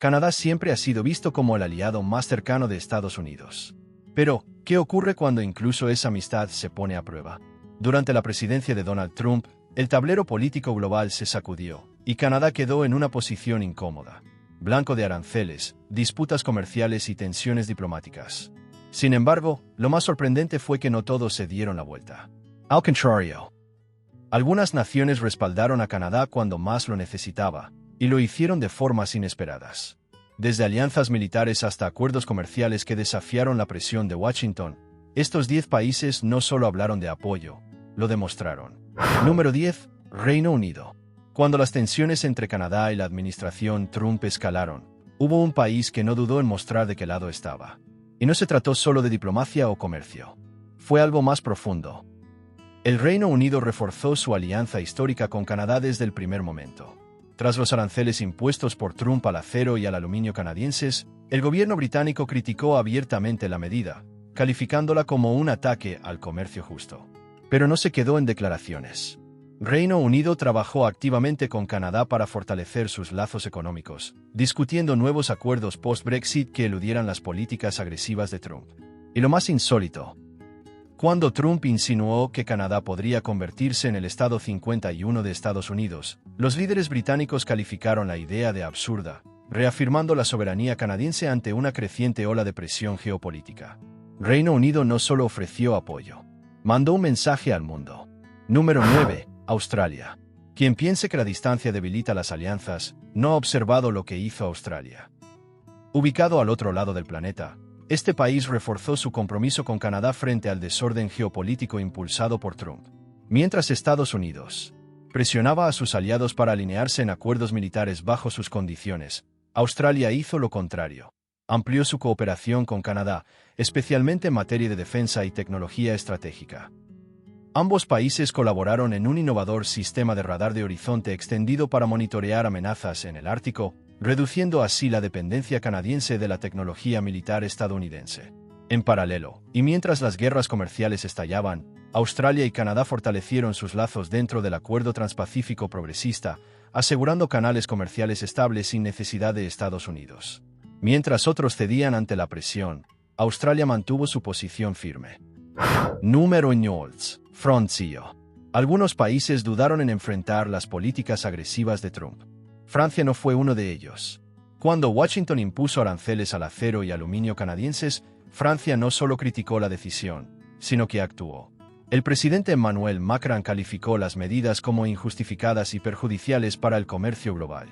Canadá siempre ha sido visto como el aliado más cercano de Estados Unidos. Pero, ¿qué ocurre cuando incluso esa amistad se pone a prueba? Durante la presidencia de Donald Trump, el tablero político global se sacudió, y Canadá quedó en una posición incómoda, blanco de aranceles, disputas comerciales y tensiones diplomáticas. Sin embargo, lo más sorprendente fue que no todos se dieron la vuelta. Al contrario, algunas naciones respaldaron a Canadá cuando más lo necesitaba, y lo hicieron de formas inesperadas. Desde alianzas militares hasta acuerdos comerciales que desafiaron la presión de Washington, estos 10 países no solo hablaron de apoyo, lo demostraron. Número 10. Reino Unido. Cuando las tensiones entre Canadá y la administración Trump escalaron, hubo un país que no dudó en mostrar de qué lado estaba. Y no se trató solo de diplomacia o comercio. Fue algo más profundo. El Reino Unido reforzó su alianza histórica con Canadá desde el primer momento. Tras los aranceles impuestos por Trump al acero y al aluminio canadienses, el gobierno británico criticó abiertamente la medida, calificándola como un ataque al comercio justo. Pero no se quedó en declaraciones. Reino Unido trabajó activamente con Canadá para fortalecer sus lazos económicos, discutiendo nuevos acuerdos post-Brexit que eludieran las políticas agresivas de Trump. Y lo más insólito, cuando Trump insinuó que Canadá podría convertirse en el Estado 51 de Estados Unidos, los líderes británicos calificaron la idea de absurda, reafirmando la soberanía canadiense ante una creciente ola de presión geopolítica. Reino Unido no solo ofreció apoyo, mandó un mensaje al mundo. Número 9. Australia. Quien piense que la distancia debilita las alianzas, no ha observado lo que hizo Australia. Ubicado al otro lado del planeta, este país reforzó su compromiso con Canadá frente al desorden geopolítico impulsado por Trump. Mientras Estados Unidos presionaba a sus aliados para alinearse en acuerdos militares bajo sus condiciones, Australia hizo lo contrario. Amplió su cooperación con Canadá, especialmente en materia de defensa y tecnología estratégica. Ambos países colaboraron en un innovador sistema de radar de horizonte extendido para monitorear amenazas en el Ártico, reduciendo así la dependencia canadiense de la tecnología militar estadounidense. En paralelo, y mientras las guerras comerciales estallaban, Australia y Canadá fortalecieron sus lazos dentro del Acuerdo Transpacífico Progresista, asegurando canales comerciales estables sin necesidad de Estados Unidos. Mientras otros cedían ante la presión, Australia mantuvo su posición firme. Número 9. Francia. Algunos países dudaron en enfrentar las políticas agresivas de Trump. Francia no fue uno de ellos. Cuando Washington impuso aranceles al acero y aluminio canadienses, Francia no solo criticó la decisión, sino que actuó. El presidente Emmanuel Macron calificó las medidas como injustificadas y perjudiciales para el comercio global.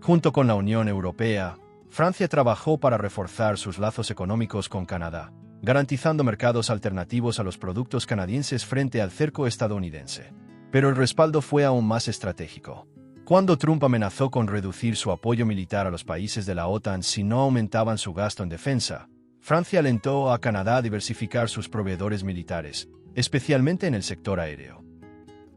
Junto con la Unión Europea, Francia trabajó para reforzar sus lazos económicos con Canadá, garantizando mercados alternativos a los productos canadienses frente al cerco estadounidense. Pero el respaldo fue aún más estratégico. Cuando Trump amenazó con reducir su apoyo militar a los países de la OTAN si no aumentaban su gasto en defensa, Francia alentó a Canadá a diversificar sus proveedores militares, especialmente en el sector aéreo.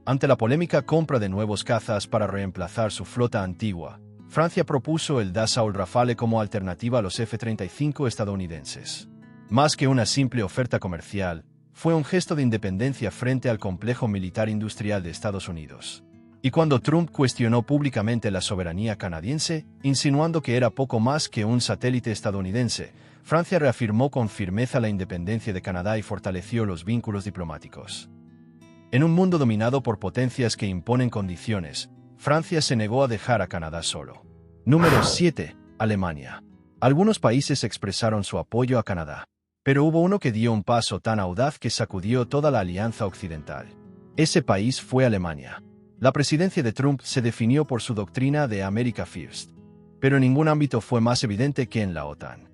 Ante la polémica compra de nuevos cazas para reemplazar su flota antigua, Francia propuso el Dassault Rafale como alternativa a los F-35 estadounidenses. Más que una simple oferta comercial, fue un gesto de independencia frente al complejo militar industrial de Estados Unidos. Y cuando Trump cuestionó públicamente la soberanía canadiense, insinuando que era poco más que un satélite estadounidense, Francia reafirmó con firmeza la independencia de Canadá y fortaleció los vínculos diplomáticos. En un mundo dominado por potencias que imponen condiciones, Francia se negó a dejar a Canadá solo. Número 7. Alemania. Algunos países expresaron su apoyo a Canadá, pero hubo uno que dio un paso tan audaz que sacudió toda la alianza occidental. Ese país fue Alemania. La presidencia de Trump se definió por su doctrina de America First, pero en ningún ámbito fue más evidente que en la OTAN.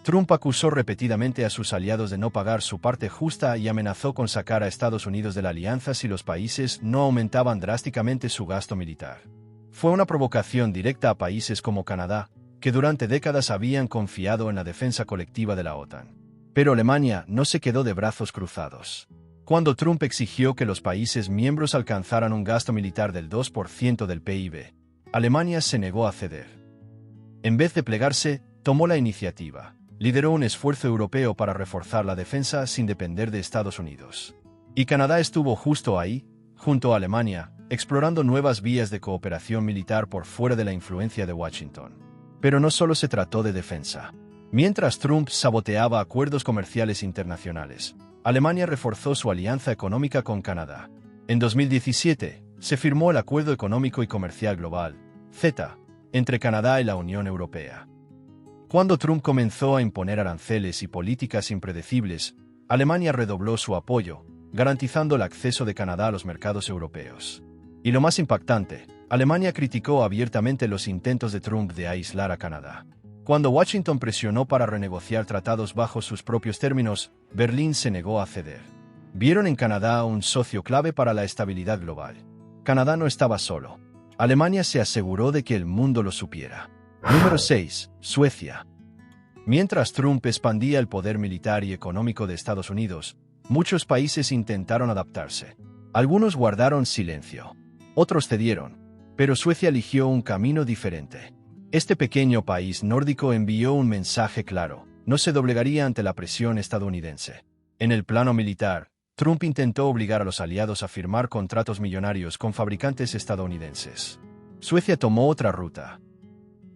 Trump acusó repetidamente a sus aliados de no pagar su parte justa y amenazó con sacar a Estados Unidos de la alianza si los países no aumentaban drásticamente su gasto militar. Fue una provocación directa a países como Canadá, que durante décadas habían confiado en la defensa colectiva de la OTAN. Pero Alemania no se quedó de brazos cruzados. Cuando Trump exigió que los países miembros alcanzaran un gasto militar del 2% del PIB, Alemania se negó a ceder. En vez de plegarse, tomó la iniciativa. Lideró un esfuerzo europeo para reforzar la defensa sin depender de Estados Unidos. Y Canadá estuvo justo ahí, junto a Alemania, explorando nuevas vías de cooperación militar por fuera de la influencia de Washington. Pero no solo se trató de defensa. Mientras Trump saboteaba acuerdos comerciales internacionales, Alemania reforzó su alianza económica con Canadá. En 2017, se firmó el Acuerdo Económico y Comercial Global, CETA, entre Canadá y la Unión Europea. Cuando Trump comenzó a imponer aranceles y políticas impredecibles, Alemania redobló su apoyo, garantizando el acceso de Canadá a los mercados europeos. Y lo más impactante, Alemania criticó abiertamente los intentos de Trump de aislar a Canadá. Cuando Washington presionó para renegociar tratados bajo sus propios términos, Berlín se negó a ceder. Vieron en Canadá un socio clave para la estabilidad global. Canadá no estaba solo. Alemania se aseguró de que el mundo lo supiera. Número 6. Suecia. Mientras Trump expandía el poder militar y económico de Estados Unidos, muchos países intentaron adaptarse. Algunos guardaron silencio. Otros cedieron. Pero Suecia eligió un camino diferente. Este pequeño país nórdico envió un mensaje claro: no se doblegaría ante la presión estadounidense. En el plano militar, Trump intentó obligar a los aliados a firmar contratos millonarios con fabricantes estadounidenses. Suecia tomó otra ruta.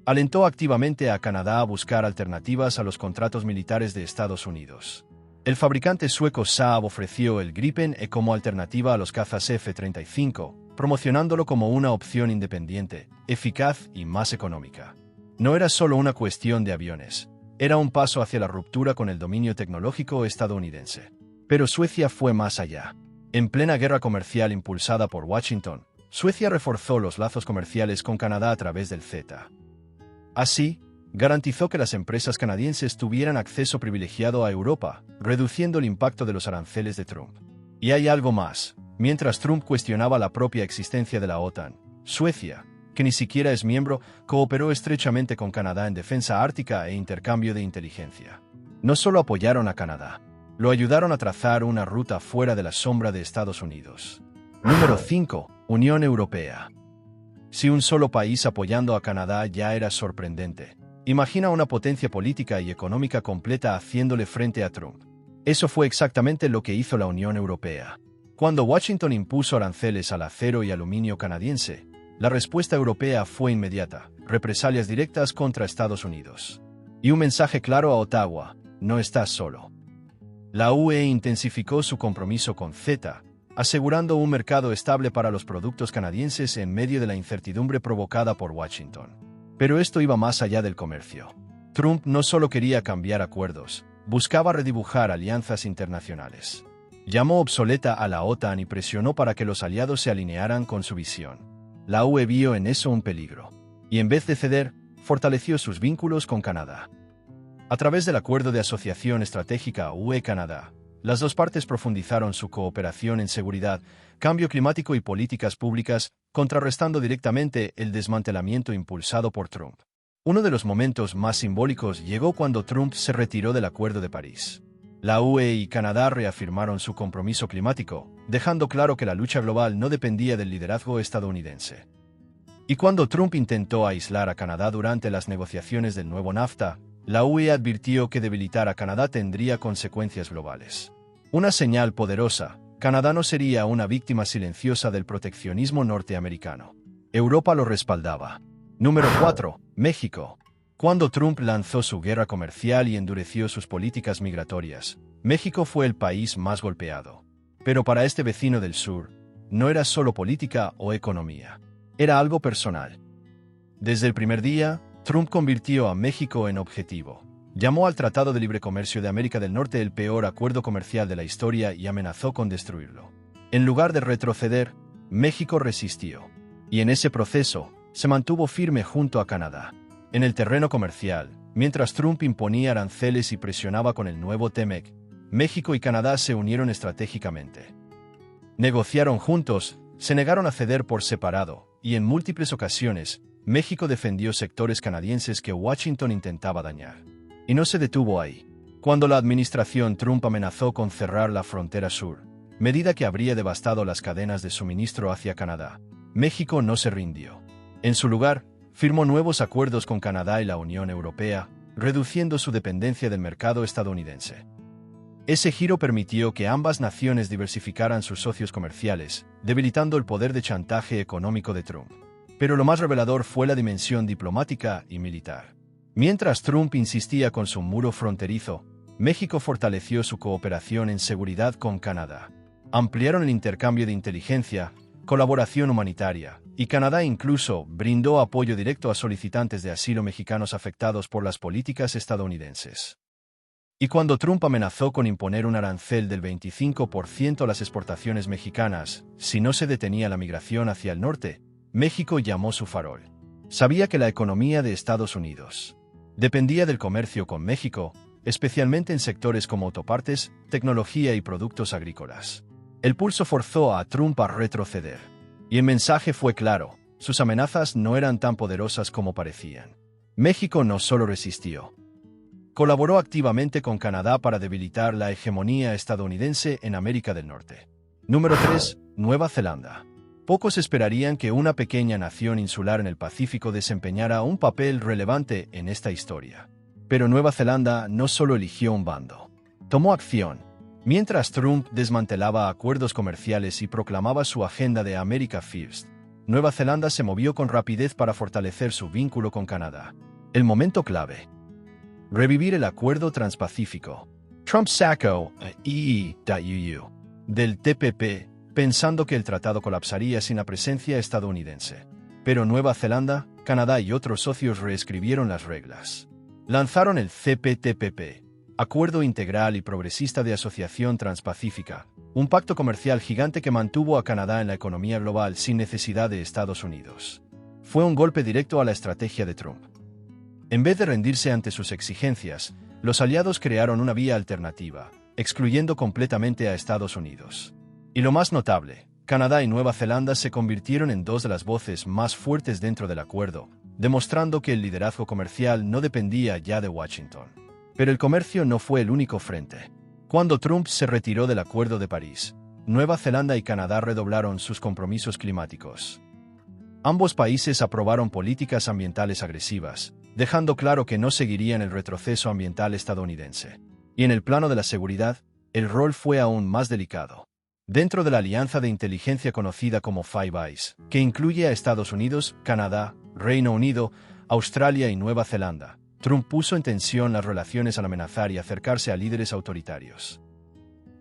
Alentó activamente a Canadá a buscar alternativas a los contratos militares de Estados Unidos. El fabricante sueco Saab ofreció el Gripen E como alternativa a los cazas F-35, promocionándolo como una opción independiente, eficaz y más económica. No era solo una cuestión de aviones, era un paso hacia la ruptura con el dominio tecnológico estadounidense. Pero Suecia fue más allá. En plena guerra comercial impulsada por Washington, Suecia reforzó los lazos comerciales con Canadá a través del CETA. Así, garantizó que las empresas canadienses tuvieran acceso privilegiado a Europa, reduciendo el impacto de los aranceles de Trump. Y hay algo más. Mientras Trump cuestionaba la propia existencia de la OTAN, Suecia, que ni siquiera es miembro, cooperó estrechamente con Canadá en defensa ártica e intercambio de inteligencia. No solo apoyaron a Canadá, lo ayudaron a trazar una ruta fuera de la sombra de Estados Unidos. Número 5. Unión Europea. Si un solo país apoyando a Canadá ya era sorprendente, imagina una potencia política y económica completa haciéndole frente a Trump. Eso fue exactamente lo que hizo la Unión Europea. Cuando Washington impuso aranceles al acero y aluminio canadiense, la respuesta europea fue inmediata: represalias directas contra Estados Unidos. Y un mensaje claro a Ottawa: no estás solo. La UE intensificó su compromiso con CETA, asegurando un mercado estable para los productos canadienses en medio de la incertidumbre provocada por Washington. Pero esto iba más allá del comercio. Trump no solo quería cambiar acuerdos, buscaba redibujar alianzas internacionales. Llamó obsoleta a la OTAN y presionó para que los aliados se alinearan con su visión. La UE vio en eso un peligro. Y en vez de ceder, fortaleció sus vínculos con Canadá. A través del Acuerdo de Asociación Estratégica UE-Canadá, las dos partes profundizaron su cooperación en seguridad, cambio climático y políticas públicas, contrarrestando directamente el desmantelamiento impulsado por Trump. Uno de los momentos más simbólicos llegó cuando Trump se retiró del Acuerdo de París. La UE y Canadá reafirmaron su compromiso climático, dejando claro que la lucha global no dependía del liderazgo estadounidense. Y cuando Trump intentó aislar a Canadá durante las negociaciones del nuevo NAFTA, la UE advirtió que debilitar a Canadá tendría consecuencias globales. Una señal poderosa: Canadá no sería una víctima silenciosa del proteccionismo norteamericano. Europa lo respaldaba. Número 4. México. Cuando Trump lanzó su guerra comercial y endureció sus políticas migratorias, México fue el país más golpeado. Pero para este vecino del sur, no era solo política o economía. Era algo personal. Desde el primer día, Trump convirtió a México en objetivo. Llamó al Tratado de Libre Comercio de América del Norte el peor acuerdo comercial de la historia y amenazó con destruirlo. En lugar de retroceder, México resistió. Y en ese proceso, se mantuvo firme junto a Canadá. En el terreno comercial, mientras Trump imponía aranceles y presionaba con el nuevo TEMEC, México y Canadá se unieron estratégicamente. Negociaron juntos, se negaron a ceder por separado, y en múltiples ocasiones, México defendió sectores canadienses que Washington intentaba dañar. Y no se detuvo ahí. Cuando la administración Trump amenazó con cerrar la frontera sur, medida que habría devastado las cadenas de suministro hacia Canadá, México no se rindió. En su lugar, firmó nuevos acuerdos con Canadá y la Unión Europea, reduciendo su dependencia del mercado estadounidense. Ese giro permitió que ambas naciones diversificaran sus socios comerciales, debilitando el poder de chantaje económico de Trump. Pero lo más revelador fue la dimensión diplomática y militar. Mientras Trump insistía con su muro fronterizo, México fortaleció su cooperación en seguridad con Canadá. Ampliaron el intercambio de inteligencia, colaboración humanitaria, y Canadá incluso brindó apoyo directo a solicitantes de asilo mexicanos afectados por las políticas estadounidenses. Y cuando Trump amenazó con imponer un arancel del 25% a las exportaciones mexicanas si no se detenía la migración hacia el norte, México llamó su farol. Sabía que la economía de Estados Unidos dependía del comercio con México, especialmente en sectores como autopartes, tecnología y productos agrícolas. El pulso forzó a Trump a retroceder. Y el mensaje fue claro: sus amenazas no eran tan poderosas como parecían. México no solo resistió, colaboró activamente con Canadá para debilitar la hegemonía estadounidense en América del Norte. Número 3. Nueva Zelanda. Pocos esperarían que una pequeña nación insular en el Pacífico desempeñara un papel relevante en esta historia. Pero Nueva Zelanda no solo eligió un bando. Tomó acción. Mientras Trump desmantelaba acuerdos comerciales y proclamaba su agenda de America First, Nueva Zelanda se movió con rapidez para fortalecer su vínculo con Canadá. El momento clave: revivir el Acuerdo Transpacífico. Trump sacó a EU del TPP, pensando que el tratado colapsaría sin la presencia estadounidense. Pero Nueva Zelanda, Canadá y otros socios reescribieron las reglas. Lanzaron el CPTPP, Acuerdo Integral y Progresista de Asociación Transpacífica, un pacto comercial gigante que mantuvo a Canadá en la economía global sin necesidad de Estados Unidos. Fue un golpe directo a la estrategia de Trump. En vez de rendirse ante sus exigencias, los aliados crearon una vía alternativa, excluyendo completamente a Estados Unidos. Y lo más notable, Canadá y Nueva Zelanda se convirtieron en dos de las voces más fuertes dentro del acuerdo, demostrando que el liderazgo comercial no dependía ya de Washington. Pero el comercio no fue el único frente. Cuando Trump se retiró del Acuerdo de París, Nueva Zelanda y Canadá redoblaron sus compromisos climáticos. Ambos países aprobaron políticas ambientales agresivas, dejando claro que no seguirían el retroceso ambiental estadounidense. Y en el plano de la seguridad, el rol fue aún más delicado. Dentro de la alianza de inteligencia conocida como Five Eyes, que incluye a Estados Unidos, Canadá, Reino Unido, Australia y Nueva Zelanda, Trump puso en tensión las relaciones al amenazar y acercarse a líderes autoritarios.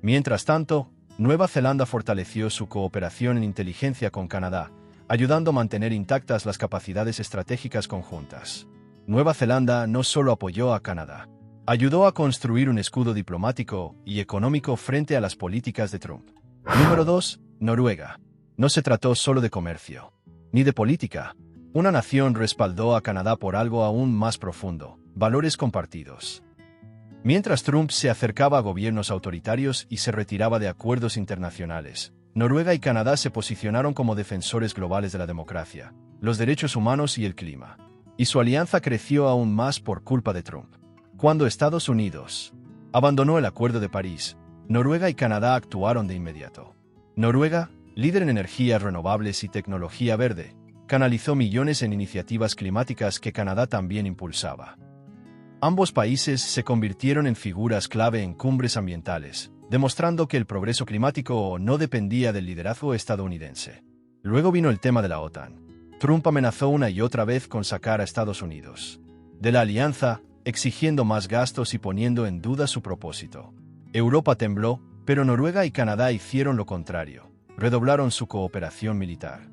Mientras tanto, Nueva Zelanda fortaleció su cooperación en inteligencia con Canadá, ayudando a mantener intactas las capacidades estratégicas conjuntas. Nueva Zelanda no solo apoyó a Canadá, ayudó a construir un escudo diplomático y económico frente a las políticas de Trump. Número 2. Noruega. No se trató solo de comercio, ni de política. Una nación respaldó a Canadá por algo aún más profundo: valores compartidos. Mientras Trump se acercaba a gobiernos autoritarios y se retiraba de acuerdos internacionales, Noruega y Canadá se posicionaron como defensores globales de la democracia, los derechos humanos y el clima. Y su alianza creció aún más por culpa de Trump. Cuando Estados Unidos abandonó el Acuerdo de París, Noruega y Canadá actuaron de inmediato. Noruega, líder en energías renovables y tecnología verde, canalizó millones en iniciativas climáticas que Canadá también impulsaba. Ambos países se convirtieron en figuras clave en cumbres ambientales, demostrando que el progreso climático no dependía del liderazgo estadounidense. Luego vino el tema de la OTAN. Trump amenazó una y otra vez con sacar a Estados Unidos de la alianza, exigiendo más gastos y poniendo en duda su propósito. Europa tembló, pero Noruega y Canadá hicieron lo contrario. Redoblaron su cooperación militar.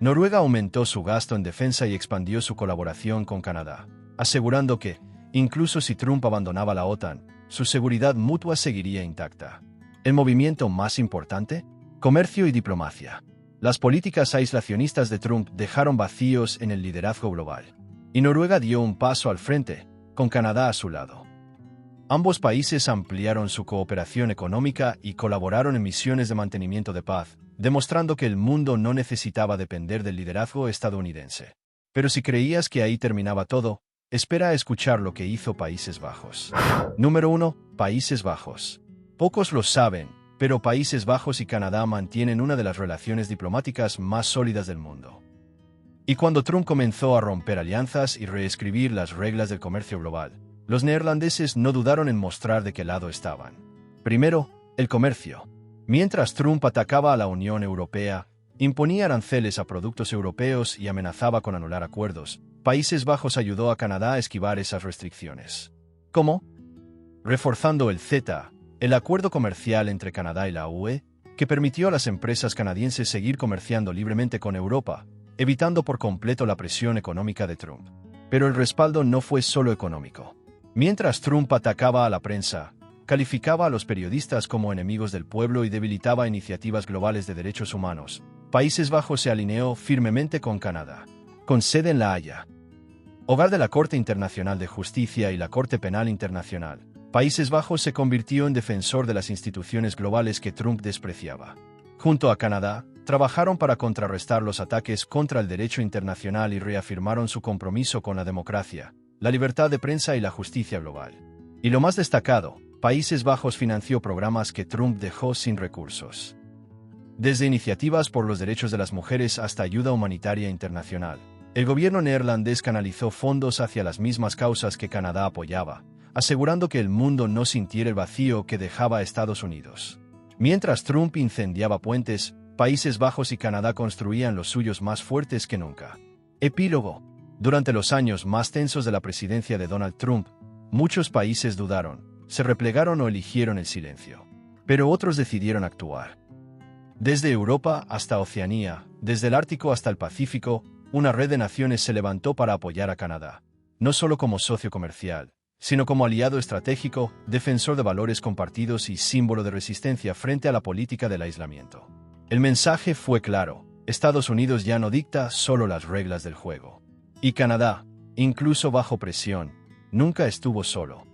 Noruega aumentó su gasto en defensa y expandió su colaboración con Canadá, asegurando que, incluso si Trump abandonaba la OTAN, su seguridad mutua seguiría intacta. ¿El movimiento más importante? Comercio y diplomacia. Las políticas aislacionistas de Trump dejaron vacíos en el liderazgo global, y Noruega dio un paso al frente, con Canadá a su lado. Ambos países ampliaron su cooperación económica y colaboraron en misiones de mantenimiento de paz, demostrando que el mundo no necesitaba depender del liderazgo estadounidense. Pero si creías que ahí terminaba todo, espera a escuchar lo que hizo Países Bajos. Número 1. Países Bajos. Pocos lo saben, pero Países Bajos y Canadá mantienen una de las relaciones diplomáticas más sólidas del mundo. Y cuando Trump comenzó a romper alianzas y reescribir las reglas del comercio global, los neerlandeses no dudaron en mostrar de qué lado estaban. Primero, el comercio. Mientras Trump atacaba a la Unión Europea, imponía aranceles a productos europeos y amenazaba con anular acuerdos, Países Bajos ayudó a Canadá a esquivar esas restricciones. ¿Cómo? Reforzando el CETA, el acuerdo comercial entre Canadá y la UE, que permitió a las empresas canadienses seguir comerciando libremente con Europa, evitando por completo la presión económica de Trump. Pero el respaldo no fue solo económico. Mientras Trump atacaba a la prensa, calificaba a los periodistas como enemigos del pueblo y debilitaba iniciativas globales de derechos humanos, Países Bajos se alineó firmemente con Canadá, con sede en La Haya, hogar de la Corte Internacional de Justicia y la Corte Penal Internacional. Países Bajos se convirtió en defensor de las instituciones globales que Trump despreciaba. Junto a Canadá, trabajaron para contrarrestar los ataques contra el derecho internacional y reafirmaron su compromiso con la democracia, la libertad de prensa y la justicia global. Y lo más destacado, Países Bajos financió programas que Trump dejó sin recursos. Desde iniciativas por los derechos de las mujeres hasta ayuda humanitaria internacional, el gobierno neerlandés canalizó fondos hacia las mismas causas que Canadá apoyaba, asegurando que el mundo no sintiera el vacío que dejaba a Estados Unidos. Mientras Trump incendiaba puentes, Países Bajos y Canadá construían los suyos más fuertes que nunca. Epílogo. Durante los años más tensos de la presidencia de Donald Trump, muchos países dudaron, se replegaron o eligieron el silencio. Pero otros decidieron actuar. Desde Europa hasta Oceanía, desde el Ártico hasta el Pacífico, una red de naciones se levantó para apoyar a Canadá, no solo como socio comercial, sino como aliado estratégico, defensor de valores compartidos y símbolo de resistencia frente a la política del aislamiento. El mensaje fue claro: Estados Unidos ya no dicta solo las reglas del juego. Y Canadá, incluso bajo presión, nunca estuvo solo.